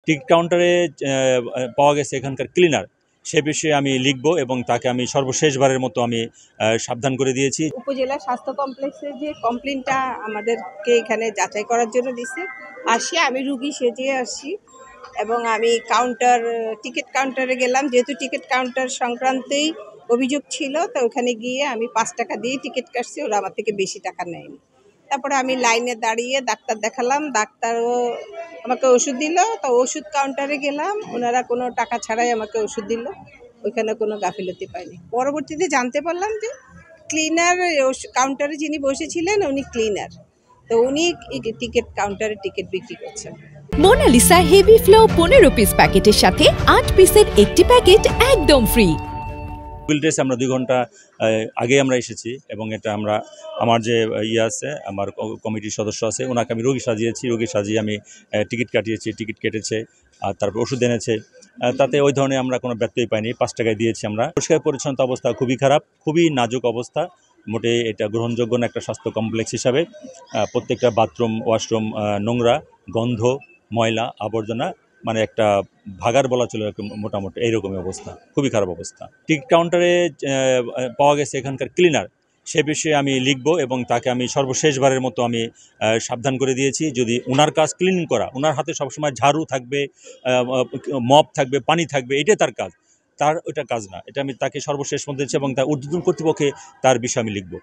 Ticket কাউন্টারে পাওয়া গেছে এখানকার ক্লিনার, সে বিষয়ে আমি লিখব এবং তাকে আমি সর্বশেষবারের মতো আমি সাবধান করে দিয়েছি। উপজেলা স্বাস্থ্য কমপ্লেক্সের যে কমপ্লেনটা আমাদেরকে এখানে যাচাই করার জন্য দিছে, আমি রুগী সেজে আসছি এবং আমি টিকিট কাউন্টারে গেলাম, যেহেতু টিকিট কাউন্টার সংক্রান্তই অভিযোগ ছিল, তো ওখানে গিয়ে আমি 5 টাকা দিয়ে টিকিট কাটছি, ওরা আমার থেকে বেশি টাকা নেয়নি। তারপরে আমি লাইনে দাঁড়িয়ে ডাক্তার দেখালাম, ডাক্তারও আমাকে ওষুধ দিল। তো ওষুধ কাউন্টারে গেলাম, ওনারা কোনো টাকা ছাড়াই আমাকে ওষুধ দিল, ওইখানে কোনো গাফিলতি পাইনি। পরবর্তীতে জানতে পারলাম যে ক্লিনার কাউন্টারে যিনি বসেছিলেন উনি ক্লিনার, তো উনি টিকিট কাউন্টারে টিকিট বিক্রি করছেন। মোনালিসা হেভি ফ্লো 15 পিস প্যাকেটের সাথে 8 পিসের একটি প্যাকেট একদম ফ্রি। ড্রেস আমরা 2 ঘন্টা আগে আমরা এসেছি এবং এটা আমার যে আছে, আমার কমিটির সদস্য আছে, ওনাকে আমি রোগী সাজিয়ে আমি টিকিট কাটিয়েছি, টিকিট কেটেছে আর তারপর ওষুধ এনেছে। তাতে ওই ধরনের আমরা কোনো ব্যত্যয় পাইনি, 5 টাকায় দিয়েছি আমরা। পরিষ্কার পরিচ্ছন্নতা অবস্থা খুবই খারাপ, খুবই নাজুক অবস্থা, মোটে এটা গ্রহণযোগ্য না একটা স্বাস্থ্য কমপ্লেক্স হিসাবে। প্রত্যেকটা বাথরুম, ওয়াশরুম নোংরা, গন্ধ, ময়লা, আবর্জনা, মানে একটা ভাগার বলা চলে মোটামুটি এইরকমই অবস্থা, খুবই খারাপ অবস্থা। টিকিট কাউন্টারে পাওয়া গেছে এখানকার ক্লিনার, সে বিষয়ে আমি লিখব এবং তাকে আমি সর্বশেষবারের মতো আমি সাবধান করে দিয়েছি। যদি ওনার কাজ ক্লিন করা, ওনার হাতে সবসময় ঝাড়ু থাকবে, মপ থাকবে, পানি থাকবে, এটাই তার কাজ, ওইটা কাজ না। এটা আমি তাকে সর্বশেষ মধ্যে দিচ্ছি এবং তার ঊর্ধ্বতন কর্তৃপক্ষে তার বিষয়ে আমি লিখব।